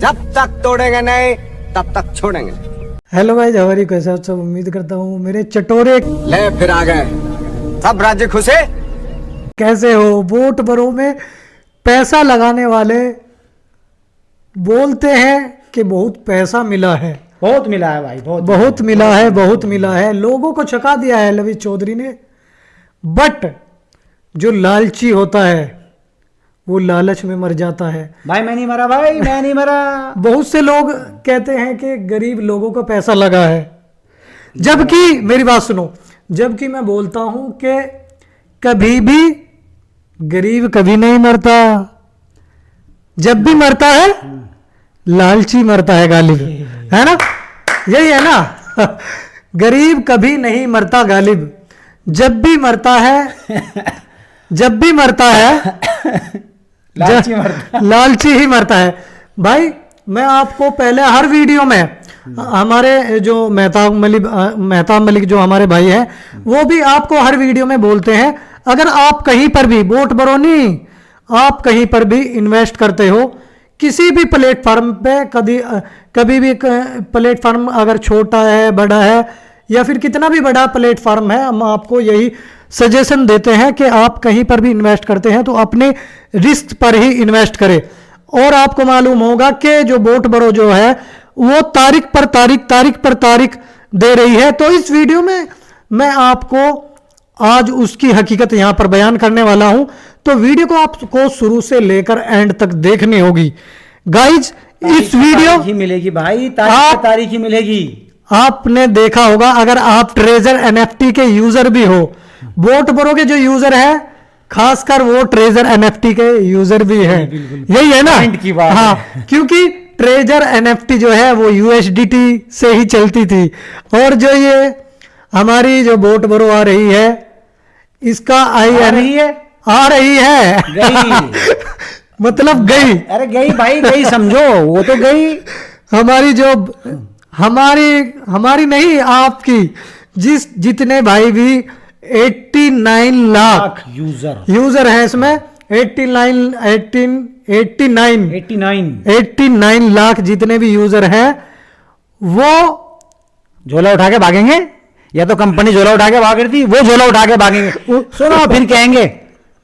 जब तक तोड़ेंगे नहीं तब तक छोड़ेंगे। हेलो भाई, हमारी कैसे आप सब, उम्मीद करता हूँ मेरे चटोरे ले फिर आ गए सब राज्य खुशे। कैसे हो। वोट बरो में पैसा लगाने वाले बोलते हैं कि बहुत पैसा मिला है, बहुत मिला है भाई, बहुत मिला है, लोगों को छका दिया है लवी चौधरी ने। बट जो लालची होता है वो लालच में मर जाता है। भाई मैं नहीं मरा, भाई मैं नहीं मरा। बहुत से लोग कहते हैं कि गरीब लोगों को पैसा लगा है, जबकि मेरी बात सुनो, जबकि मैं बोलता हूं कि कभी भी गरीब कभी नहीं मरता। जब भी मरता है लालची मरता है गालिब, है ना, यही है ना। गरीब कभी नहीं मरता गालिब, जब भी मरता है लालची ही मरता है। भाई मैं आपको पहले हर वीडियो में हमारे जो मेहताब मलिक जो हमारे भाई हैं वो भी आपको हर वीडियो में बोलते हैं, अगर आप कहीं पर भी वोट बरोनी आप कहीं पर भी इन्वेस्ट करते हो किसी भी प्लेटफॉर्म पे, कभी भी प्लेटफॉर्म अगर छोटा है बड़ा है या फिर कितना भी बड़ा प्लेटफॉर्म है, हम आपको यही सजेशन देते हैं कि आप कहीं पर भी इन्वेस्ट करते हैं तो अपने रिस्क पर ही इन्वेस्ट करें। और आपको मालूम होगा कि जो वोट बरो जो है वो तारीख पर तारीख दे रही है। तो इस वीडियो में मैं आपको आज उसकी हकीकत यहां पर बयान करने वाला हूं, तो वीडियो को आपको शुरू से लेकर एंड तक देखनी होगी गाइज। इस वीडियो ही मिलेगी भाई, तारीख ही मिलेगी। आपने देखा होगा, अगर आप ट्रेजर एनएफटी के यूजर भी हो, वोट बरो के जो यूजर है खासकर वो ट्रेजर एनएफटी के यूजर भी है, यही है ना की बात। हाँ, क्योंकि ट्रेजर एनएफटी जो है वो यूएसडीटी से ही चलती थी, और जो ये हमारी जो वोट बरो आ रही है इसका आ रही है गई। मतलब गई, अरे गई भाई, गई समझो, वो तो गई। हमारी जो हमारी नहीं आपकी जितने भाई भी 89 लाख यूजर है इसमें, 89 लाख जितने भी यूजर हैं वो झोला उठा के भागेंगे, या तो कंपनी झोला उठा के भाग रही थी, वो झोला उठा के भागेंगे। सुनो फिर कहेंगे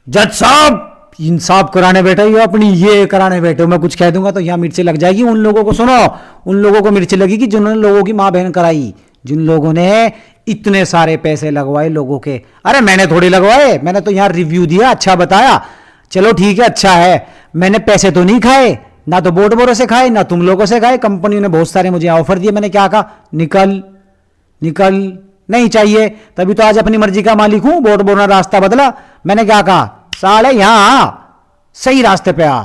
जज साहब इंसाफ कराने बैठे हो, अपनी ये कराने बैठे हो, मैं कुछ कह दूंगा तो यहाँ मिर्ची लग जाएगी उन लोगों को। सुनो, उन लोगों को मिर्ची लगेगी जिन्होंने लोगों की माँ बहन कराई, जिन लोगों ने इतने सारे पैसे लगवाए लोगों के। अरे मैंने थोड़ी लगवाए, मैंने तो यहाँ रिव्यू दिया, अच्छा बताया, चलो ठीक है, अच्छा है। मैंने पैसे तो नहीं खाए, ना तो वोट बरो से खाए, ना तुम लोगों से खाए। कंपनी ने बहुत सारे मुझे ऑफर दिए, मैंने क्या कहा, निकल नहीं चाहिए। तभी तो आज अपनी मर्जी का मालिक हूं, वोट बरो ने रास्ता बदला। मैंने क्या कहा, साले यहां सही रास्ते पे आ,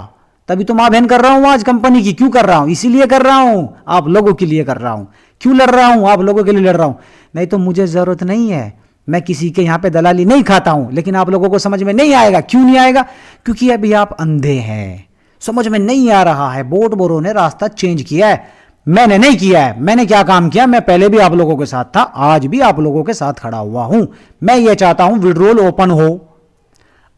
तभी तो मां बहन कर रहा हूं आज कंपनी की। क्यों कर रहा हूं, इसीलिए कर रहा हूं, आप लोगों के लिए कर रहा हूं। क्यों लड़ रहा हूं, आप लोगों के लिए लड़ रहा हूं, नहीं तो मुझे जरूरत नहीं है, मैं किसी के यहां पे दलाली नहीं खाता हूं। लेकिन आप लोगों को समझ में नहीं आएगा। क्यों नहीं आएगा, क्योंकि अभी आप अंधे हैं, समझ में नहीं आ रहा है। वोट बरो ने रास्ता चेंज किया है, मैंने नहीं किया है। मैंने क्या काम किया, मैं पहले भी आप लोगों के साथ था, आज भी आप लोगों के साथ खड़ा हुआ हूं। मैं ये चाहता हूं विड्रोल ओपन हो,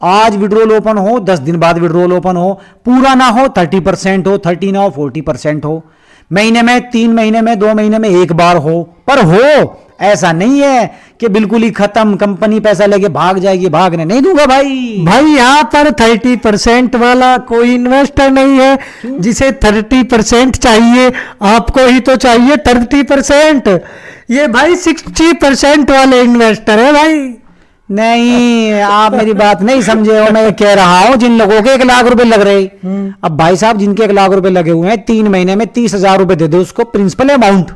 आज विड्रोल ओपन हो, 10 दिन बाद विड्रोल ओपन हो, पूरा ना हो 30% हो, 30 ना हो 40% हो, महीने में 3 महीने में 2 महीने में एक बार हो, पर हो। ऐसा नहीं है कि बिल्कुल ही खत्म, कंपनी पैसा लेके भाग जाएगी, भागने नहीं दूंगा भाई। यहाँ पर 30% वाला कोई इन्वेस्टर नहीं है जिसे 30% चाहिए, आपको ही तो चाहिए 30%। ये भाई 60% वाले इन्वेस्टर है भाई। नहीं, आप मेरी बात नहीं समझे हो। मैं कह रहा हूं जिन लोगों के 1 लाख रुपए लग रहे, अब भाई साहब जिनके 1 लाख रुपए लगे हुए हैं, 3 महीने में 30,000 रुपए दे दो उसको, प्रिंसिपल अमाउंट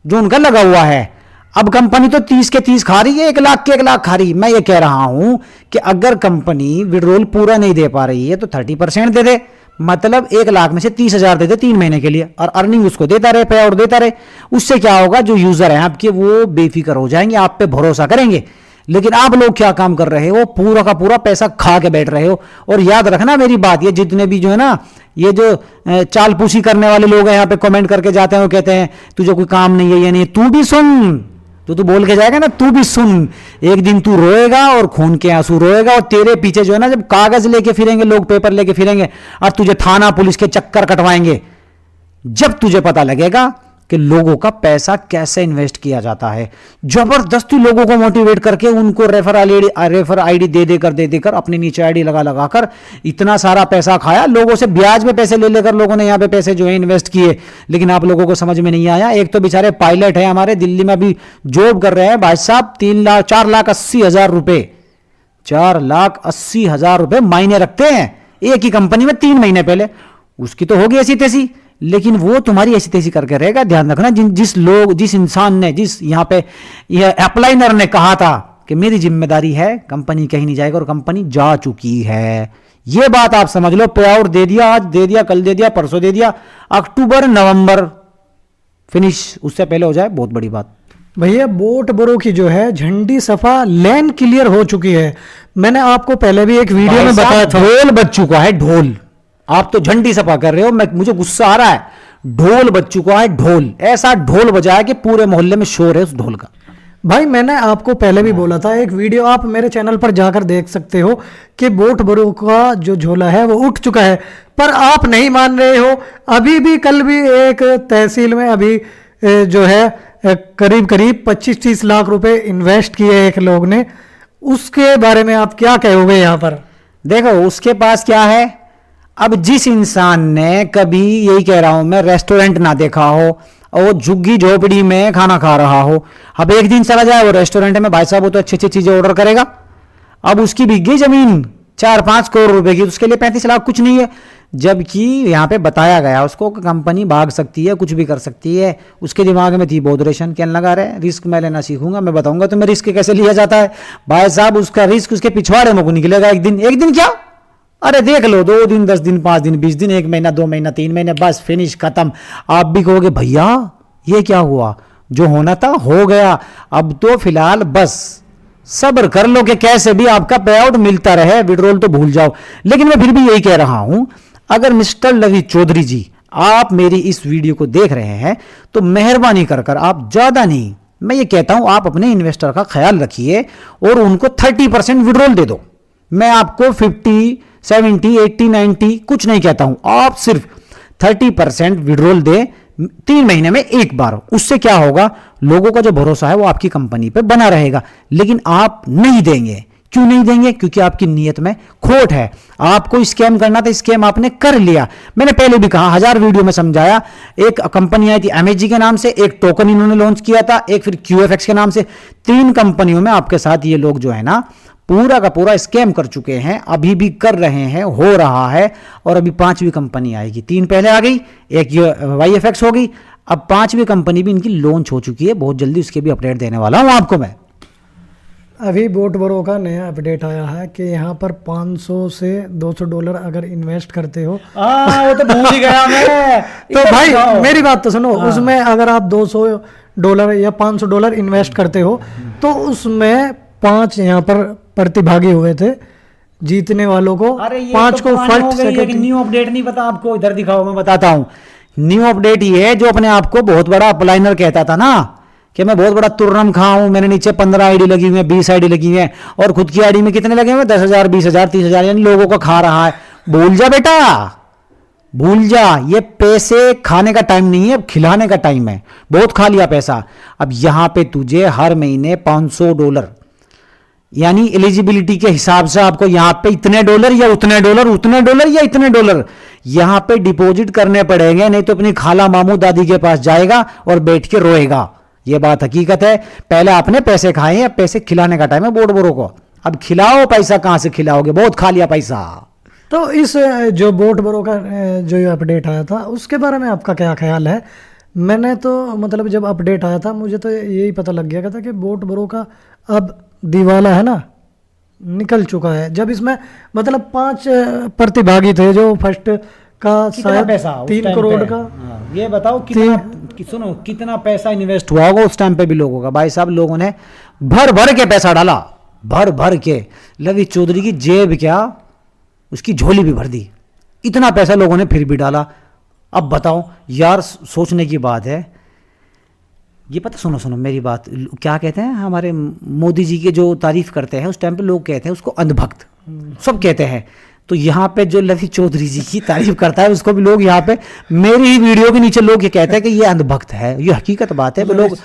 जो उनका लगा हुआ है। अब कंपनी तो 30 के 30 खा रही है, 1 लाख के 1 लाख खा रही। मैं ये कह रहा हूं कि अगर कंपनी विड्रोल पूरा नहीं दे पा रही है तो 30% दे दे, मतलब 1 लाख में से 30,000 दे दे 3 महीने के लिए, और अर्निंग उसको देता रहे, पे आउट देता रहे। उससे क्या होगा, जो यूजर है आपके वो बेफिक्र हो जाएंगे, आप पे भरोसा करेंगे। लेकिन आप लोग क्या काम कर रहे हो, पूरा का पूरा पैसा खा के बैठ रहे हो। और याद रखना मेरी बात, ये जितने भी जो है ना, ये जो चालपूसी करने वाले लोग हैं यहाँ पे कमेंट करके जाते हैं, वो कहते हैं तुझे कोई काम नहीं है, ये नहीं, तू भी सुन, तो तू बोल के जाएगा ना, तू भी सुन, एक दिन तू रोएगा और खून के आंसू रोएगा, और तेरे पीछे जो है ना, जब कागज लेके फिरेंगे लोग, पेपर लेके फिरेंगे, और तुझे थाना पुलिस के चक्कर कटवाएंगे, जब तुझे पता लगेगा कि लोगों का पैसा कैसे इन्वेस्ट किया जाता है, जबरदस्ती लोगों को मोटिवेट करके उनको रेफर आईडी दे देकर अपने नीचे आईडी लगा कर इतना सारा पैसा खाया, लोगों से ब्याज में पैसे ले लेकर लोगों ने यहाँ पे पैसे जो है इन्वेस्ट किए। लेकिन आप लोगों को समझ में नहीं आया। एक तो बेचारे पायलट है हमारे दिल्ली में अभी जॉब कर रहे हैं भाई साहब, 4,80,000 रुपए, 4,80,000 रुपए मायने रखते हैं एक ही कंपनी में 3 महीने पहले। उसकी तो होगी ऐसी तैसी, लेकिन वो तुम्हारी ऐसी तैसी करके रहेगा। ध्यान रखना, जिस इंसान ने, जिस यहाँ पे अप्लाइनर ने कहा था कि मेरी जिम्मेदारी है, कंपनी कहीं नहीं जाएगा, और कंपनी जा चुकी है। ये बात आप समझ लो। पे आउट दे दिया, आज दे दिया, कल दे दिया, परसों दे दिया, अक्टूबर नवंबर फिनिश, उससे पहले हो जाए बहुत बड़ी बात। भैया बोट बरो की जो है झंडी सफा लेन क्लियर हो चुकी है। मैंने आपको पहले भी एक वीडियो में बताया था। ढोल बज चुका है, ढोल। आप तो झंडी सफा कर रहे हो, मुझे गुस्सा आ रहा है। ढोल बज चुका है, ढोल। ऐसा ढोल बजा है कि पूरे मोहल्ले में शोर है उस ढोल का। भाई मैंने आपको पहले भी बोला था, एक वीडियो आप मेरे चैनल पर जाकर देख सकते हो कि बोट बरो का जो झोला है वो उठ चुका है, पर आप नहीं मान रहे हो। अभी भी कल भी एक तहसील में अभी जो है करीब 25-30 लाख रुपए इन्वेस्ट किए एक लोग ने, उसके बारे में आप क्या कहोगे यहाँ पर? देखो उसके पास क्या है। अब जिस इंसान ने कभी, यही कह रहा हूं मैं, रेस्टोरेंट ना देखा हो और वो झुग्गी झोपड़ी में खाना खा रहा हो, अब एक दिन चला जाए वो रेस्टोरेंट में, भाई साहब वो तो अच्छी अच्छी चीजें ऑर्डर करेगा। अब उसकी बिक गई जमीन 4-5 करोड़ रुपए की, उसके लिए 35 लाख कुछ नहीं है। जबकि यहाँ पे बताया गया उसको कि कंपनी भाग सकती है, कुछ भी कर सकती है। उसके दिमाग में थी बॉडरेशन, क्या लगा रहे, रिस्क मैं लेना सीखूंगा, मैं बताऊंगा तुम्हें रिस्क कैसे लिया जाता है। भाई साहब उसका रिस्क उसके पिछवाड़े में को निकलेगा एक दिन क्या, अरे देख लो, 2 दिन, 10 दिन, 5 दिन, 20 दिन, 1 महीना, 2 महीना, 3 महीने, बस फिनिश, खत्म। आप भी कहोगे भैया ये क्या हुआ, जो होना था हो गया, अब तो फिलहाल बस सब्र कर लो कि कैसे भी आपका पे आउट मिलता रहे, विड्रॉल तो भूल जाओ। लेकिन मैं फिर भी यही कह रहा हूं, अगर मिस्टर रवि चौधरी जी आप मेरी इस वीडियो को देख रहे हैं तो मेहरबानी कर आप ज्यादा नहीं, मैं ये कहता हूं आप अपने इन्वेस्टर का ख्याल रखिए और उनको 30% विड्रॉल दे दो। मैं आपको 50, 70, 80, 90 कुछ नहीं कहता हूं, आप सिर्फ 30% विड्रॉल दे 3 महीने में एक बार। उससे क्या होगा, लोगों का जो भरोसा है वो आपकी कंपनी पे बना रहेगा। लेकिन आप नहीं देंगे, क्यों नहीं देंगे? क्योंकि आपकी नीयत में खोट है। आपको स्कैम करना था, स्कैम आपने कर लिया। मैंने पहले भी कहा, 1000 वीडियो में समझाया। एक कंपनी आई थी एमएचजी के नाम से, एक टोकन इन्होंने लॉन्च किया था, एक फिर क्यूएफएक्स के नाम से। 3 कंपनियों में आपके साथ ये लोग जो है ना पूरा का पूरा स्कैम कर चुके हैं, अभी भी कर रहे हैं, हो रहा है। और अभी 5वीं कंपनी आएगी। 3 पहले आ गई, एक वाईएफएक्स हो गई, अब 5वीं कंपनी भी इनकी लॉन्च हो चुकी है। बहुत जल्दी उसके भी अपडेट देने वाला हूं आपको मैं। अभी बोट बरो का नया अपडेट आया है कि यहाँ पर 500 से $200 अगर इन्वेस्ट करते हो, वो तो भूल ही गया मैं। तो भाई मेरी बात तो सुनो, उसमें अगर आप $200 या $500 इन्वेस्ट करते हो तो उसमें 5 यहाँ पर प्रतिभागी हुए थे, जीतने वालों को 5 को फर्स्ट सेकंड। न्यू अपडेट नहीं पता आपको, इधर दिखाओ मैं बताता हूँ। न्यू अपडेट ये है जो अपने आप को बहुत बड़ा अपलाइनर कहता था ना कि मैं बहुत बड़ा तुर्रम खा हूं, मेरे नीचे 15 आईडी लगी हुई है, 20 आईडी लगी हुई है, और खुद की आईडी में कितने लगे हुए, 10,000, 20,000, 30,000, यानी लोगों को खा रहा है। भूल जा बेटा, भूल जा, ये पैसे खाने का टाइम नहीं है, अब खिलाने का टाइम है। बहुत खा लिया पैसा। अब यहां पे तुझे हर महीने $500 यानी एलिजिबिलिटी के हिसाब से आपको यहां पे इतने डॉलर या उतने डॉलर, उतने डॉलर या इतने डॉलर यहां पे डिपॉजिट करने पड़ेंगे, नहीं तो अपनी खाला मामू दादी के पास जाएगा और बैठ के रोएगा। ये बात हकीकत है। पहले आपने पैसे खाए हैं, अब पैसे खिलाने का टाइम है बोट बरो को। अब खिलाओ, पैसा कहां से खिलाओगे, बहुत खा लिया पैसा। तो इस जो बोट बरो का जो अपडेट आया था उसके बारे में आपका क्या ख्याल है? मैंने तो मतलब जब अपडेट आया था मुझे तो यही पता लग गया था कि बोट बरो का अब दिवाला है ना, निकल चुका है। जब इसमें मतलब 5 प्रतिभागी थे, जो फर्स्ट का शायद 3 करोड़ का। ये बताओ सुनो कितना पैसा इन्वेस्ट हुआ होगा उस टाइम पे भी लोगों का। भाई साहब लोगों ने भर भर के पैसा डाला, भर भर के। रवि चौधरी की जेब क्या, उसकी झोली भी भर दी, इतना पैसा लोगों ने फिर भी डाला। अब बताओ यार, सोचने की बात है ये। पता, सुनो मेरी बात, क्या कहते हैं हमारे मोदी जी के जो तारीफ करते हैं उस टाइम पे लोग कहते हैं उसको अंधभक्त, सब कहते हैं। तो यहाँ पे जो लवी चौधरी जी की तारीफ करता है उसको भी लोग यहाँ पे मेरी ही वीडियो के नीचे लोग ये कहते हैं कि ये अंधभक्त है। ये हकीकत बात है, लोग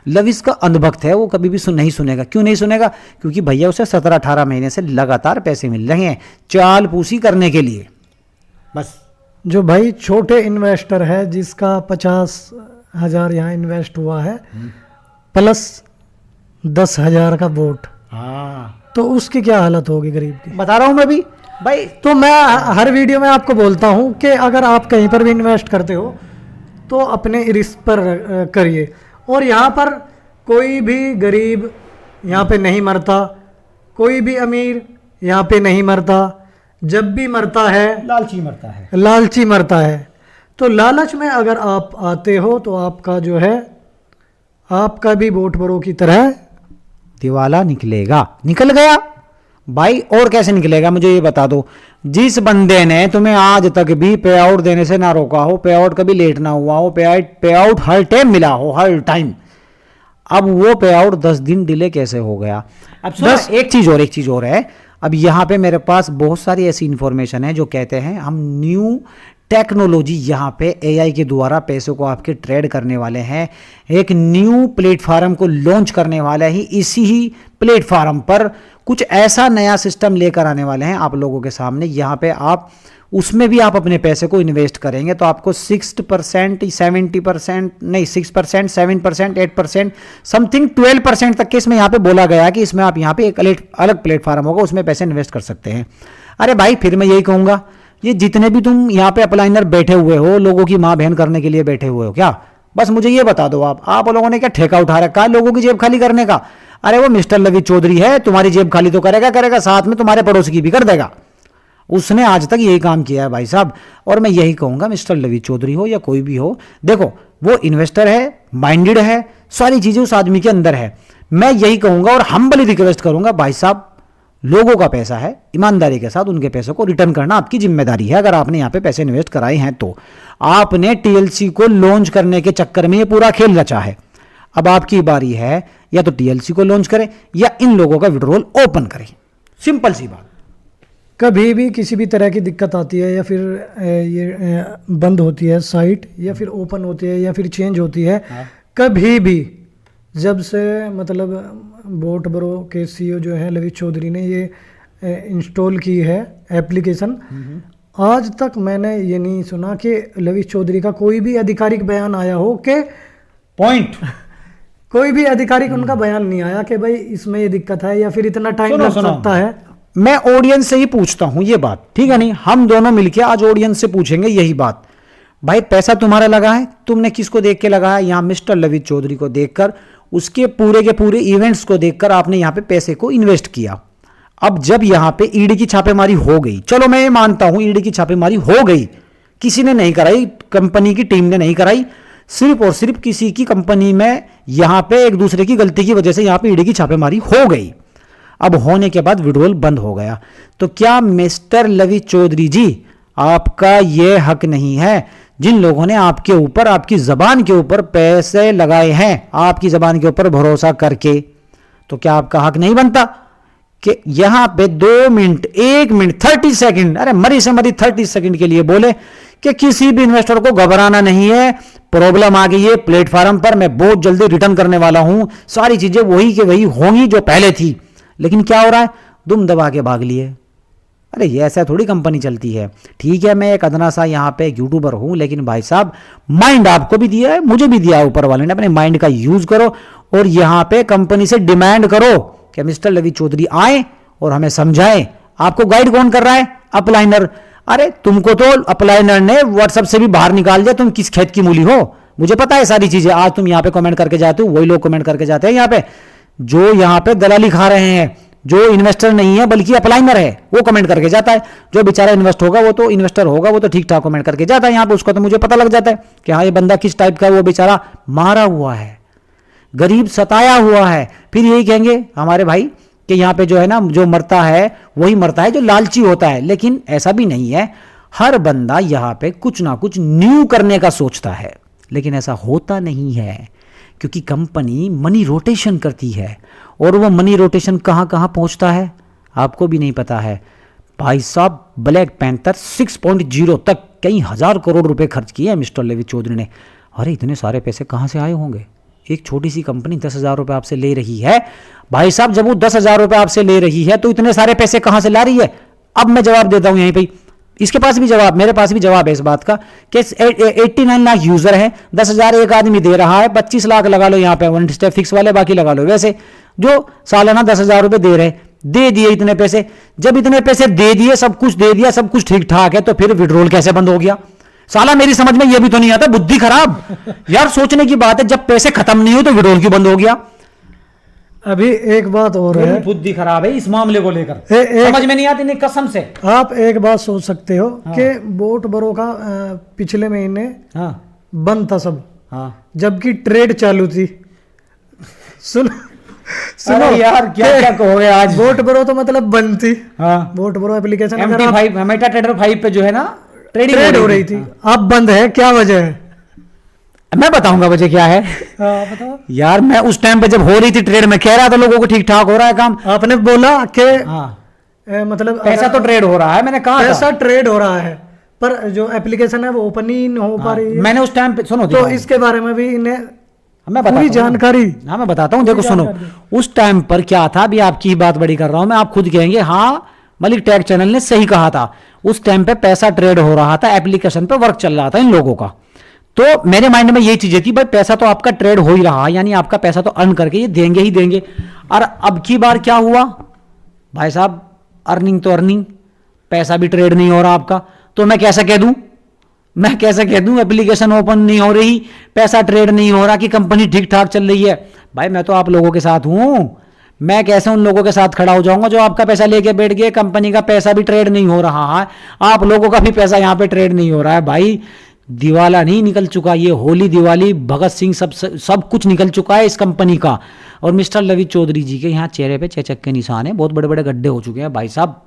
लविश का अंधभक्त है, वो कभी भी नहीं सुनेगा। क्यों नहीं सुनेगा? क्योंकि भैया उसे 17-18 महीने से लगातार पैसे मिल रहे हैं चाल पूसी करने के लिए। बस जो भाई छोटे इन्वेस्टर है जिसका 50,000 यहाँ इन्वेस्ट हुआ है प्लस 10,000 का वोट, हाँ तो उसकी क्या हालत होगी गरीब की? बता रहा हूँ मैं भी भाई। तो मैं हर वीडियो में आपको बोलता हूँ कि अगर आप कहीं पर भी इन्वेस्ट करते हो तो अपने रिस्क पर करिए। और यहाँ पर कोई भी गरीब यहाँ पे नहीं मरता, कोई भी अमीर यहाँ पे नहीं मरता। जब भी मरता है लालची मरता है, लालची मरता है। तो लालच में अगर आप आते हो तो आपका जो है, आपका भी वोट बड़ों की तरह दिवाला निकलेगा। निकल गया भाई, और कैसे निकलेगा मुझे ये बता दो। जिस बंदे ने तुम्हें आज तक भी पे आउट देने से ना रोका हो, पे आउट कभी लेट ना हुआ हो, पे आउट हर टाइम मिला हो, हर टाइम, अब वो पे आउट 10 दिन डिले कैसे हो गया? अब एक चीज और है। अब यहाँ पे मेरे पास बहुत सारी ऐसी इंफॉर्मेशन है जो कहते हैं हम न्यू टेक्नोलॉजी यहाँ पे एआई के द्वारा पैसों को आपके ट्रेड करने वाले हैं। एक न्यू प्लेटफार्म को लॉन्च करने वाले ही, इसी ही प्लेटफार्म पर कुछ ऐसा नया सिस्टम लेकर आने वाले हैं आप लोगों के सामने। यहाँ पे आप उसमें भी आप अपने पैसे को इन्वेस्ट करेंगे तो आपको 6%, 70% नहीं, 6%, 7%, 8%, समथिंग 12% तक के इसमें यहाँ पे बोला गया कि इसमें आप यहाँ पे एक अलग प्लेटफार्म होगा, उसमें पैसे इन्वेस्ट कर सकते हैं। अरे भाई फिर मैं यही कहूँगा, ये जितने भी तुम यहाँ पे अपलाइनर बैठे हुए हो, लोगों की माँ बहन करने के लिए बैठे हुए हो क्या? बस मुझे ये बता दो, आप लोगों ने क्या ठेका उठा रखा है लोगों की जेब खाली करने का? अरे वो मिस्टर लवी चौधरी है, तुम्हारी जेब खाली तो करेगा, साथ में तुम्हारे पड़ोसी की भी कर देगा। उसने आज तक यही काम किया है भाई साहब। और मैं यही कहूंगा, मिस्टर लवी चौधरी हो या कोई भी हो, देखो वो इन्वेस्टर है, माइंडेड है, सारी चीजें उस आदमी के अंदर है। मैं यही कहूंगा और हम्बली रिक्वेस्ट करूंगा, भाई साहब लोगों का पैसा है, ईमानदारी के साथ उनके पैसों को रिटर्न करना आपकी जिम्मेदारी है। अगर आपने यहाँ पे पैसे इन्वेस्ट कराए हैं तो आपने टीएलसी को लॉन्च करने के चक्कर में ये पूरा खेल रचा है। अब आपकी बारी है, या तो टीएलसी को लॉन्च करें या इन लोगों का विड्रॉल ओपन करें। सिंपल सी बात। कभी भी किसी भी तरह की दिक्कत आती है या फिर ये बंद होती है साइट, या फिर ओपन होती है, या फिर चेंज होती है, कभी भी जब से मतलब वोट बरो के सीईओ जो है लवी चौधरी ने ये इंस्टॉल की है एप्लीकेशन, आज तक मैंने ये नहीं सुना कि लवी चौधरी का कोई भी आधिकारिक बयान आया हो कि पॉइंट कोई भी आधिकारिक उनका बयान नहीं आया कि भाई इसमें ये दिक्कत है या फिर इतना टाइम लग सकता है। मैं ऑडियंस से ही पूछता हूं ये बात, ठीक है नहीं? हम दोनों मिलके आज ऑडियंस से पूछेंगे यही बात। भाई पैसा तुम्हारा लगा है, तुमने किसको देख के लगाया? यहाँ मिस्टर लवी चौधरी को देखकर, उसके पूरे के पूरे इवेंट्स को देखकर आपने यहाँ पे पैसे को इन्वेस्ट किया। अब जब यहाँ पे ईडी की छापेमारी हो गई, चलो मैं ये मानता हूं ईडी की छापेमारी हो गई, किसी ने नहीं कराई, कंपनी की टीम ने नहीं कराई, सिर्फ और सिर्फ किसी की कंपनी में यहाँ पे एक दूसरे की गलती की वजह से यहाँ पे ईडी की छापेमारी हो गई। अब होने के बाद विड्रॉल बंद हो गया, तो क्या मिस्टर लवी चौधरी जी आपका ये हक नहीं है, जिन लोगों ने आपके ऊपर, आपकी जबान के ऊपर पैसे लगाए हैं, आपकी जबान के ऊपर भरोसा करके, तो क्या आपका हक नहीं बनता कि यहां पे 2 मिनट, 1 मिनट, 30 सेकंड, अरे मरी से मरी 30 सेकंड के लिए बोले कि किसी भी इन्वेस्टर को घबराना नहीं है, प्रॉब्लम आ गई है प्लेटफॉर्म पर, मैं बहुत जल्दी रिटर्न करने वाला हूं, सारी चीजें वही के वही होंगी जो पहले थी। लेकिन क्या हो रहा है, दुम दबा के भाग लिए। अरे ये ऐसा थोड़ी कंपनी चलती है। ठीक है मैं एक अदना सा यहाँ पे यूट्यूबर हूं, लेकिन भाई साहब माइंड आपको भी दिया है, मुझे भी दिया है ऊपर वाले ने, अपने माइंड का यूज करो और यहाँ पे कंपनी से डिमांड करो कि मिस्टर लवी चौधरी आए और हमें समझाएं। आपको गाइड कौन कर रहा है? अपलाइनर। अरे तुमको तो अपलाइनर ने व्हाट्सएप से भी बाहर निकाल दिया, तुम किस खेत की मूली हो, मुझे पता है सारी चीजें। आज तुम यहाँ पे कमेंट करके जाते हो, वही लोग कमेंट करके जाते हैं यहाँ पे जो यहाँ पे दलाली खा रहे हैं, जो इन्वेस्टर नहीं है बल्कि अपलाइनर है, वो कमेंट करके जाता है। जो बेचारा इन्वेस्ट होगा वो तो इन्वेस्टर होगा, वो तो ठीक ठाक कमेंट करके जाता है यहाँ पे, उसको तो मुझे पता लग जाता है कि हाँ ये बंदा किस टाइप का है। वो बेचारा मारा हुआ है, गरीब सताया हुआ है, फिर यही कहेंगे हमारे भाई कि यहाँ पे जो है ना, जो मरता है वही मरता है जो लालची होता है। लेकिन ऐसा भी नहीं है, हर बंदा यहाँ पे कुछ ना कुछ न्यू करने का सोचता है, लेकिन ऐसा होता नहीं है क्योंकि कंपनी मनी रोटेशन करती है और वो मनी रोटेशन कहाँ कहाँ पहुँचता है आपको भी नहीं पता है। भाई साहब ब्लैक पैंथर 6.0 तक कई हजार करोड़ रुपए खर्च किए हैं मिस्टर लेवी चौधरी ने। अरे इतने सारे पैसे कहाँ से आए होंगे? एक छोटी सी कंपनी 10,000 रुपए आपसे ले रही है भाई साहब। जब वो 10,000 रुपए आपसे ले रही है तो इतने सारे पैसे कहाँ से ला रही है? अब मैं जवाब देता हूं यहीं पे। इसके पास भी जवाब, मेरे पास भी जवाब है इस बात का कि 89 लाख यूजर हैं, 10,000 एक आदमी दे रहा है, 25 लाख लगा लो यहाँ पे वन स्टेप फिक्स वाले, बाकी लगा लो वैसे जो सालाना 10,000 रुपए दे रहे हैं। दे दिए इतने पैसे, जब इतने पैसे दे दिए, सब कुछ दे दिया, सब कुछ ठीक ठाक है, तो फिर विड्रॉल कैसे बंद हो गया? साला मेरी समझ में यह भी तो नहीं आता, बुद्धि खराब यार। सोचने की बात है, जब पैसे खत्म नहीं हो तो विड्रॉल क्यों बंद हो गया? अभी एक बात और है, बुद्धि खराब है इस मामले को लेकर, समझ में नहीं आती नहीं कसम से। आप एक बात सोच सकते हो कि बोट बरो का पिछले महीने बंद था सब, जबकि ट्रेड चालू थी। सुनो यार क्या क्या कहोगे आज? बोट बरो तो मतलब बंद थी। बोट बरो एप्लीकेशन MT5 मेटा ट्रेडर 5 पे जो है ना ट्रेड हो रही थी, अब बंद है, क्या वजह है? मैं बताऊंगा वजह क्या है। बताओ यार, मैं उस टाइम पे जब हो रही थी ट्रेड में कह रहा था लोगों को ठीक ठाक हो रहा है काम। आपने बोला कि मतलब पैसा तो ट्रेड हो रहा है, मैंने कहा पैसा ट्रेड हो रहा है, पर जो एप्लीकेशन है वो ओपन ही नहीं हो पा रही है। मैंने उस टाइम पे सुनो तो इसके बारे में भी इन्हें मैं पूरी जानकारी, हाँ मैं बताता हूँ। देखो सुनो, उस टाइम पर क्या था, अभी आपकी ही बात बड़ी कर रहा हूं मैं, आप खुद कहेंगे हाँ मलिक टेक चैनल ने सही कहा था। उस टाइम पे पैसा ट्रेड हो रहा था, एप्लीकेशन पे वर्क चल रहा था इन लोगों का। तो मेरे माइंड में यही चीजें थी, भाई पैसा तो आपका ट्रेड हो ही रहा, यानी आपका पैसा तो अर्न करके ये देंगे ही देंगे। और अब की बार क्या हुआ भाई साहब, अर्निंग तो अर्निंग, पैसा भी ट्रेड नहीं हो रहा आपका। तो मैं कैसे कह दूं एप्लीकेशन ओपन नहीं हो रही, पैसा ट्रेड नहीं हो रहा, कि कंपनी ठीक ठाक चल रही है? भाई मैं तो आप लोगों के साथ हूं, मैं कैसे उन लोगों के साथ खड़ा हो जाऊंगा जो आपका पैसा लेके बैठ गए, कंपनी का पैसा भी ट्रेड नहीं हो रहा है, आप लोगों का भी पैसा यहां पे ट्रेड नहीं हो रहा है। भाई दिवाला नहीं निकल चुका, ये होली दिवाली भगत सिंह सब कुछ निकल चुका है इस कंपनी का। और मिस्टर लवी चौधरी जी के यहाँ चेहरे पे चेचक के निशान है, बहुत बड़े बड़े गड्ढे हो चुके हैं। भाई साहब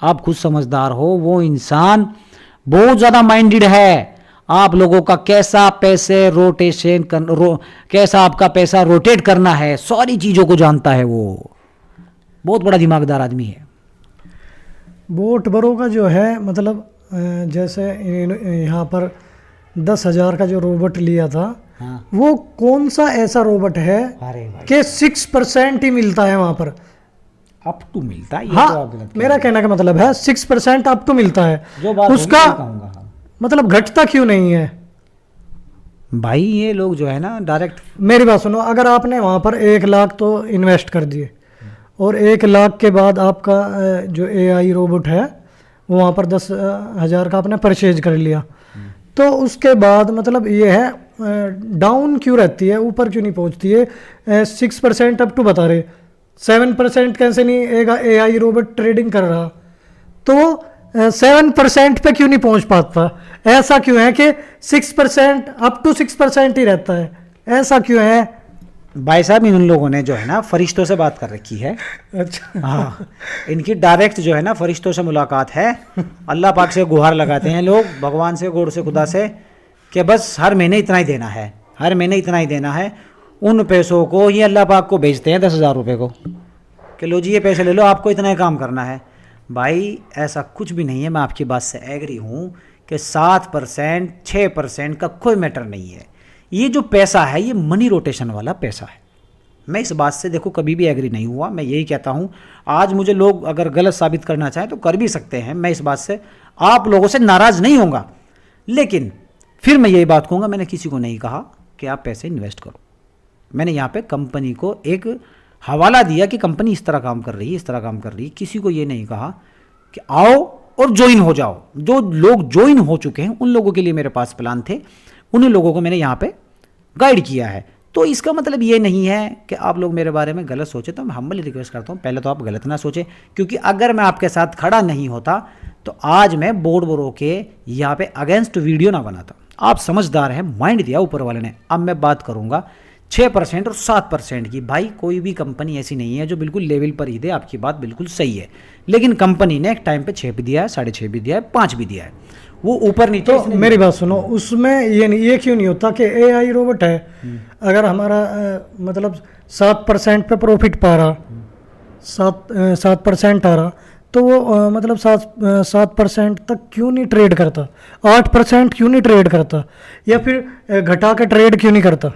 आप खुद समझदार हो, वो इंसान बहुत ज्यादा माइंडेड है, आप लोगों का कैसा पैसे रोटेशन कैसा आपका पैसा रोटेट करना है, सारी चीजों को जानता है, वो बहुत बड़ा दिमागदार आदमी है। बोट बरो का जो है मतलब जैसे यहाँ पर 10,000 का जो रोबोट लिया था, वो कौन सा ऐसा रोबोट है कि 6% ही मिलता है वहां पर, अप टू मिलता है? हाँ, तो मेरा कहने का मतलब है 6% अप टू मिलता है, उसका मतलब घटता क्यों नहीं है? भाई ये लोग जो है ना डायरेक्ट, मेरी बात सुनो, अगर आपने वहां पर 1 लाख तो इन्वेस्ट कर दिए और 1 लाख के बाद आपका जो AI रोबोट है वो वहाँ पर 10,000 का आपने परचेज कर लिया, तो उसके बाद मतलब ये है डाउन क्यों रहती है, ऊपर क्यों नहीं पहुँचती है? 6% अप टू बता रहे, 7% कैसे नहीं AI रोबोट ट्रेडिंग कर रहा, तो 7% पे क्यों नहीं पहुँच पाता? ऐसा क्यों है कि 6% अप टू 6% ही रहता है, ऐसा क्यों है? भाई साहब इन लोगों ने जो है ना फरिश्तों से बात कर रखी है। अच्छा हाँ, इनकी डायरेक्ट जो है ना फरिश्तों से मुलाकात है। अल्लाह पाक से गुहार लगाते हैं लोग, भगवान से, गॉड से, खुदा से, कि बस हर महीने इतना ही देना है, हर महीने इतना ही देना है। उन पैसों को ये अल्लाह पाक को भेजते हैं 10,000 रुपये को, कि लो जी ये पैसे ले लो, आपको इतना ही काम करना है। भाई ऐसा कुछ भी नहीं है, मैं आपकी बात से एग्री हूँ कि 7%, 6% का कोई मैटर नहीं है। ये जो पैसा है ये मनी रोटेशन वाला पैसा है। मैं इस बात से देखो कभी भी एग्री नहीं हुआ, मैं यही कहता हूँ। आज मुझे लोग अगर गलत साबित करना चाहें तो कर भी सकते हैं, मैं इस बात से आप लोगों से नाराज़ नहीं होऊंगा। लेकिन फिर मैं यही बात कहूँगा, मैंने किसी को नहीं कहा कि आप पैसे इन्वेस्ट करो, मैंने यहाँ पे कंपनी को एक हवाला दिया कि कंपनी इस तरह काम कर रही है, इस तरह काम कर रही है। किसी को ये नहीं कहा कि आओ और ज्वाइन हो जाओ। जो लोग ज्वाइन हो चुके हैं उन लोगों के लिए मेरे पास प्लान थे, उन लोगों को मैंने यहाँ पे गाइड किया है। तो इसका मतलब ये नहीं है कि आप लोग मेरे बारे में गलत सोचे, तो मैं हम्बली रिक्वेस्ट करता हूँ पहले तो आप गलत ना सोचें, क्योंकि अगर मैं आपके साथ खड़ा नहीं होता तो आज मैं बोर्ड बोरो के यहाँ पे अगेंस्ट वीडियो ना बनाता। आप समझदार हैं, माइंड दिया ऊपर वाले ने। अब मैं बात करूँगा 6% और 7% की। भाई कोई भी कंपनी ऐसी नहीं है जो बिल्कुल लेवल पर ही दे, आपकी बात बिल्कुल सही है, लेकिन कंपनी ने एक टाइम पे 6 भी दिया है, 6.5 भी दिया है, 5 भी दिया है, वो ऊपर नीचे। तो मेरी बात सुनो, उसमें ये क्यों नहीं होता कि AI रोबोट है, अगर हमारा मतलब 7% पे प्रॉफिट पा रहा, 7% आ रहा, तो वो मतलब 7% तक क्यों नहीं ट्रेड करता, 8% क्यों नहीं ट्रेड करता, या फिर घटा के ट्रेड क्यों नहीं करता?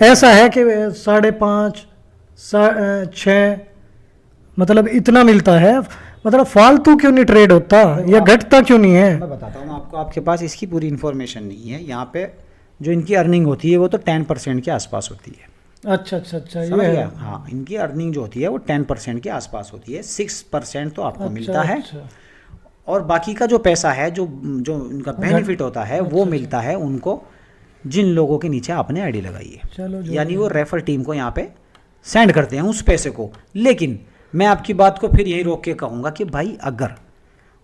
ऐसा है कि 5.5 6 मतलब इतना मिलता है, मतलब फालतू क्यों नहीं ट्रेड होता या घटता क्यों नहीं है? मैं बताता हूँ आपको, आपके पास इसकी पूरी इन्फॉर्मेशन नहीं है। यहाँ पे जो इनकी अर्निंग होती है वो तो 10% के आसपास होती है। अच्छा, ये समझ है। गया? हाँ, इनकी अर्निंग जो होती है वो 10% के आसपास होती है। 6% तो आपको मिलता है, और बाकी का जो पैसा है, जो जो उनका बेनिफिट होता है वो मिलता है उनको, जिन लोगों के नीचे आपने आईडी लगाई है। चलो, यानी वो रेफर टीम को यहाँ पे सेंड करते हैं उस पैसे को। लेकिन मैं आपकी बात को फिर यही रोक के कहूँगा कि भाई अगर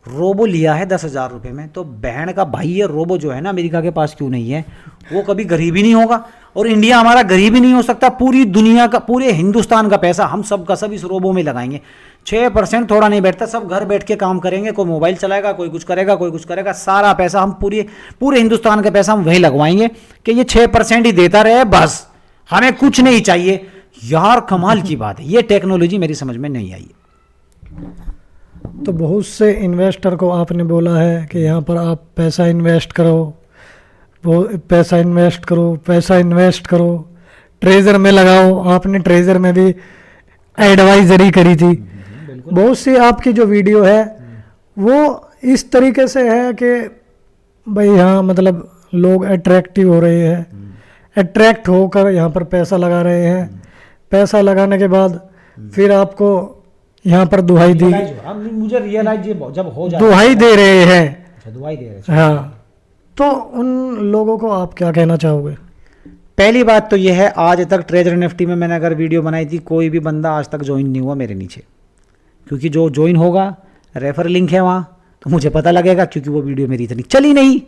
रोबो लिया है 10,000 रुपये में, तो बहन का भाई ये रोबो जो है ना अमेरिका के पास क्यों नहीं है? वो कभी गरीब ही नहीं होगा, और इंडिया हमारा गरीब ही नहीं हो सकता। पूरी दुनिया का, पूरे हिंदुस्तान का पैसा हम सब का सब इस रोबो में लगाएंगे। 6% थोड़ा नहीं बैठता, सब घर बैठ के काम करेंगे, कोई मोबाइल चलाएगा, कोई कुछ करेगा, कोई कुछ करेगा, सारा पैसा हम पूरे हिंदुस्तान का पैसा हम वहीं लगवाएंगे कि ये 6% ही देता रहे, बस हमें कुछ नहीं चाहिए। यार कमाल की बात है, ये टेक्नोलॉजी मेरी समझ में नहीं आई। तो बहुत से इन्वेस्टर को आपने बोला है कि यहाँ पर आप पैसा इन्वेस्ट करो, वो पैसा इन्वेस्ट करो, ट्रेजर में लगाओ। आपने ट्रेजर में भी एडवाइजरी करी थी। बहुत सी आपकी जो वीडियो है वो इस तरीके से है कि भाई हाँ मतलब लोग अट्रैक्टिव हो रहे हैं, अट्रैक्ट होकर यहाँ पर पैसा लगा रहे हैं। पैसा लगाने के बाद फिर आपको यहाँ पर दुहाई दी, मुझे रियलाइज जब हो जाए दुहाई दे रहे हैं। अच्छा, दुहाई दे रहे हैं। हाँ, तो उन लोगों को आप क्या कहना चाहोगे? पहली बात तो यह है, आज तक ट्रेजर एनएफटी में मैंने अगर वीडियो बनाई थी, कोई भी बंदा आज तक ज्वाइन नहीं हुआ मेरे नीचे, क्योंकि जो ज्वाइन होगा रेफर लिंक है वहाँ, तो मुझे पता लगेगा, क्योंकि वो वीडियो मेरी इतनी चली नहीं।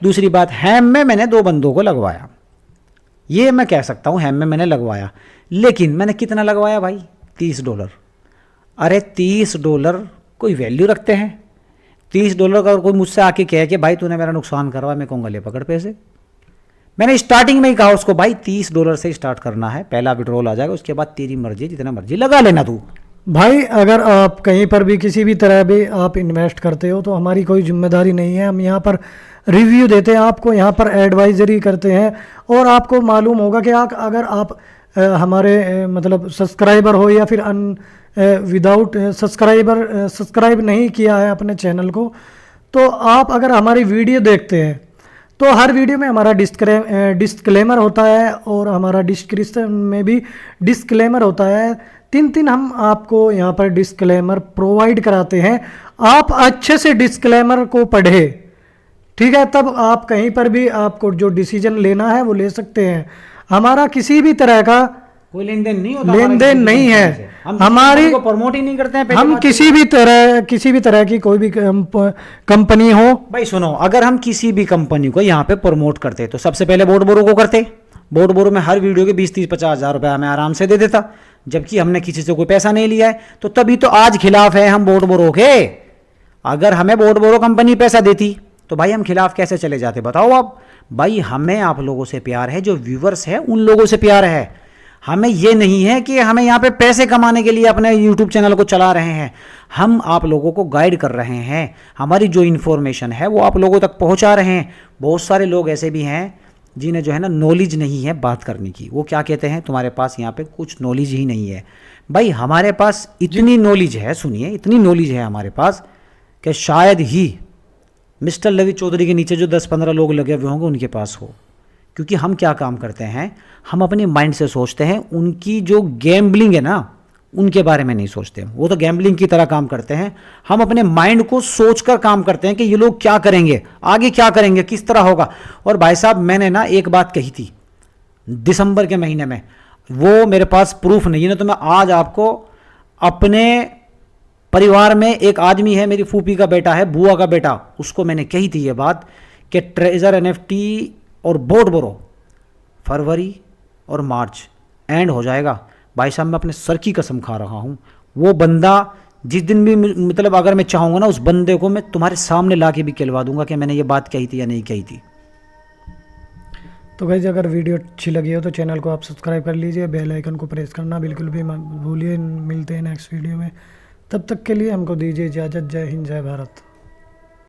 दूसरी बात, हैम में मैंने 2 बंदों को लगवाया, ये मैं कह सकता हूँ, हैम में मैंने लगवाया। लेकिन मैंने कितना लगवाया भाई? $30। अरे $30 कोई वैल्यू रखते हैं? $30 का कोई मुझसे आके कहे कि भाई तूने मेरा नुकसान करवा, मैं कहूँगा ले पकड़ पैसे। मैंने स्टार्टिंग में ही कहा उसको, भाई $30 से स्टार्ट करना है, पहला विड्रॉल आ जाएगा, उसके बाद तेरी मर्जी, जितना मर्जी लगा लेना तू। भाई अगर आप कहीं पर भी किसी भी तरह भी आप इन्वेस्ट करते हो तो हमारी कोई जिम्मेदारी नहीं है। हम यहाँ पर रिव्यू देते हैं, आपको यहाँ पर एडवाइजरी करते हैं, और आपको मालूम होगा कि अगर आप हमारे मतलब सब्सक्राइबर हो या फिर विदाउट सब्सक्राइब नहीं किया है अपने चैनल को, तो आप अगर हमारी वीडियो देखते हैं तो हर वीडियो में हमारा डिस्क्लेमर होता है, और हमारा डिस्क्रिप्शन में भी डिस्क्लेमर होता है। 3 हम आपको यहाँ पर डिस्क्लेमर प्रोवाइड कराते हैं। आप अच्छे से डिस्क्लेमर को पढ़े, ठीक है, तब आप कहीं पर भी आपको जो डिसीजन लेना है वो ले सकते हैं। हमारा किसी भी तरह का कोई लेन देन नहीं होता, लेन देन नहीं है, हमारी को प्रमोट ही नहीं करते हैं। हम किसी भी तरह की कोई भी कंपनी हो। भाई सुनो, अगर हम किसी भी कंपनी को यहाँ पे प्रमोट करते तो सबसे पहले बोर्ड बोरो को करते। बोर्ड बोरो में हर वीडियो के 20-30-50 हज़ार रुपये हमें आराम से दे देता, जबकि हमने किसी से कोई पैसा नहीं लिया है। तो तभी तो आज खिलाफ है हम बोर्ड बोरो के। अगर हमें बोर्ड बोरो कंपनी पैसा देती तो भाई हम खिलाफ कैसे चले जाते, बताओ आप। भाई हमें आप लोगों से प्यार है, जो व्यूवर्स है उन लोगों से प्यार है। हमें ये नहीं है कि हमें यहाँ पे पैसे कमाने के लिए अपने यूट्यूब चैनल को चला रहे हैं। हम आप लोगों को गाइड कर रहे हैं, हमारी जो इन्फॉर्मेशन है वो आप लोगों तक पहुँचा रहे हैं। बहुत सारे लोग ऐसे भी हैं जिन्हें जो है ना नॉलेज नहीं है बात करने की। वो क्या कहते हैं, तुम्हारे पास यहाँ पे कुछ नॉलेज ही नहीं है। भाई हमारे पास इतनी नॉलेज है, सुनिए, इतनी नॉलेज है हमारे पास कि शायद ही मिस्टर लवी चौधरी के नीचे जो 10-15 लोग लगे हुए होंगे उनके पास हो। क्योंकि हम क्या काम करते हैं, हम अपने माइंड से सोचते हैं। उनकी जो गैम्बलिंग है ना, उनके बारे में नहीं सोचते। वो तो गैम्बलिंग की तरह काम करते हैं। हम अपने माइंड को सोचकर काम करते हैं कि ये लोग क्या करेंगे, आगे क्या करेंगे, किस तरह होगा। और भाई साहब मैंने ना एक बात कही थी दिसंबर के महीने में, वो मेरे पास प्रूफ नहीं है ना, तो मैं आज आपको अपने परिवार में एक आदमी है, मेरी फूफी का बेटा है, बुआ का बेटा, उसको मैंने कही थी ये बात कि ट्रेजर एनएफटी और बोर्ड बोरो फरवरी और मार्च एंड हो जाएगा। भाई साहब मैं अपने सर की कसम खा रहा हूँ, वो बंदा जिस दिन भी मतलब अगर मैं चाहूँगा ना, उस बंदे को मैं तुम्हारे सामने ला के भी कहलवा दूंगा कि मैंने ये बात कही थी या नहीं कही थी। तो गाइस अगर वीडियो अच्छी लगी हो तो चैनल को आप सब्सक्राइब कर लीजिए, बेल आइकन को प्रेस करना बिल्कुल भी मत भूलिए। मिलते हैं नेक्स्ट वीडियो में। तब तक के लिए हमको दीजिए इजाज़त। जय हिंद, जय भारत।